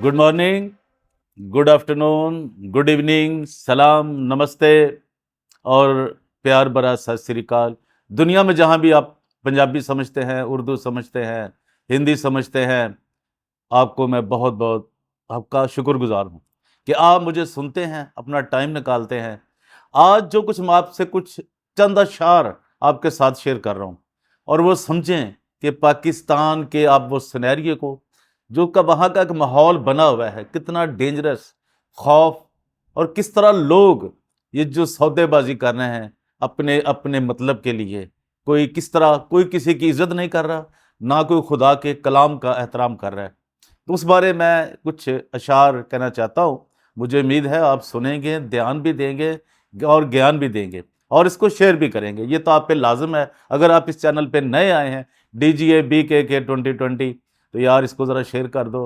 Good morning, good afternoon, good evening, सलाम, नमस्ते और प्यार भरा सत श्री अकाल। दुनिया में जहाँ भी आप पंजाबी समझते हैं, उर्दू समझते हैं, हिंदी समझते हैं, आपको मैं बहुत बहुत आपका शुक्रगुजार हूँ कि आप मुझे सुनते हैं, अपना टाइम निकालते हैं। आज जो कुछ मैं आपसे कुछ चंद अशार आपके साथ शेयर कर रहा हूँ और वो समझें कि पाकिस्तान के आप वो सिनेरियो को जो का वहाँ का एक माहौल बना हुआ है, कितना डेंजरस, खौफ, और किस तरह लोग ये जो सौदेबाजी कर रहे हैं अपने अपने मतलब के लिए। कोई किस तरह कोई किसी की इज्जत नहीं कर रहा, ना कोई खुदा के कलाम का एहतराम कर रहा है। तो उस बारे में कुछ अशार कहना चाहता हूँ। मुझे उम्मीद है आप सुनेंगे, ध्यान भी देंगे और ज्ञान भी देंगे और इसको शेयर भी करेंगे। ये तो आप पे लाजिम है। अगर आप इस चैनल पे नए आए हैं DGA-BKK 2020, तो यार इसको ज़रा शेयर कर दो,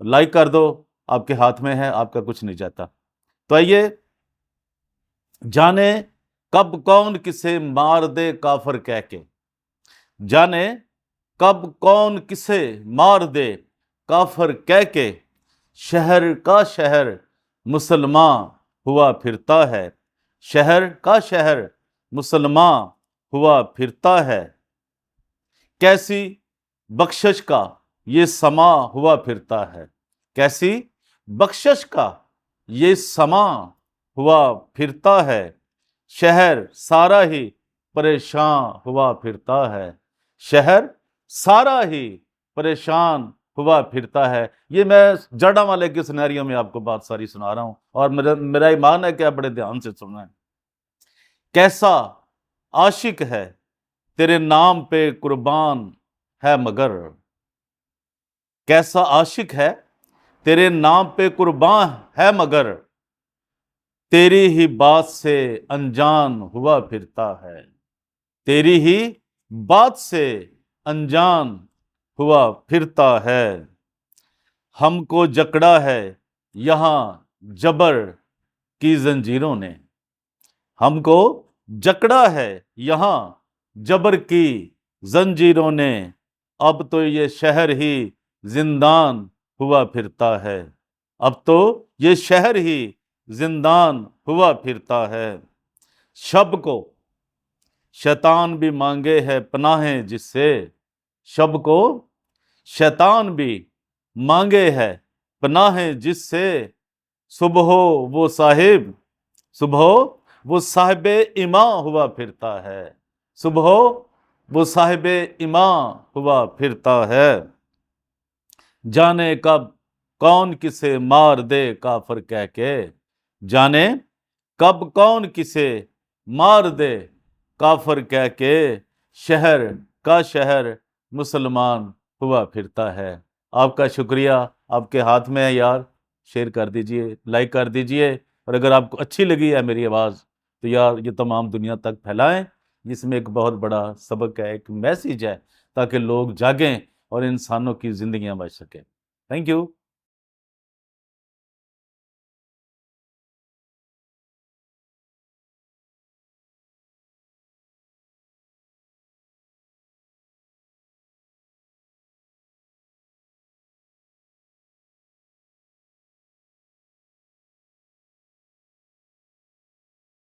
लाइक कर दो, आपके हाथ में है, आपका कुछ नहीं जाता। तो आइए जाने कब कौन किसे मार दे काफर कह के, जाने कब कौन किसे मार दे काफर कह के, शहर का शहर मुसलमान हुआ फिरता है, शहर का शहर मुसलमान हुआ फिरता है। कैसी बख्शिश का ये समा हुआ फिरता है, कैसी बख्शिश का ये समा हुआ फिरता है, शहर सारा ही परेशान हुआ फिरता है, शहर सारा ही परेशान हुआ फिरता है। ये मैं जड़ा वाले के सिनेरियो में आपको बात सारी सुना रहा हूं और मेरा ईमान है कि आप बड़े ध्यान से सुनना है। कैसा आशिक है तेरे नाम पे कुर्बान है मगर, कैसा आशिक है तेरे नाम पे कुर्बान है मगर, तेरी ही बात से अनजान हुआ फिरता है, तेरी ही बात से अनजान हुआ फिरता है। हमको जकड़ा है यहाँ जबर की जंजीरों ने, हमको जकड़ा है यहाँ जबर की जंजीरों ने, अब तो ये शहर ही जिंदान हुआ फिरता है, अब तो ये शहर ही जिंदान हुआ फिरता है। शब को शैतान भी मांगे है पनाहें जिससे, शब को शैतान भी मांगे है पनाहें जिससे, सुबह वो साहिब सुबह वो साहिब इमां हुआ फिरता है, सुबह वो साहिब इमां हुआ फिरता है। जाने कब कौन किसे मार दे काफर कह के, जाने कब कौन किसे मार दे काफर कह के, शहर का शहर मुसलमान हुआ फिरता है। आपका शुक्रिया, आपके हाथ में है यार। शेयर कर दीजिए, लाइक कर दीजिए, और अगर आपको अच्छी लगी है मेरी आवाज़ तो यार ये तमाम दुनिया तक फैलाएं। इसमें एक बहुत बड़ा सबक है, एक मैसेज है, ताकि लोग जागें और इंसानों की ज़िंदगियां बच सकें। Thank you.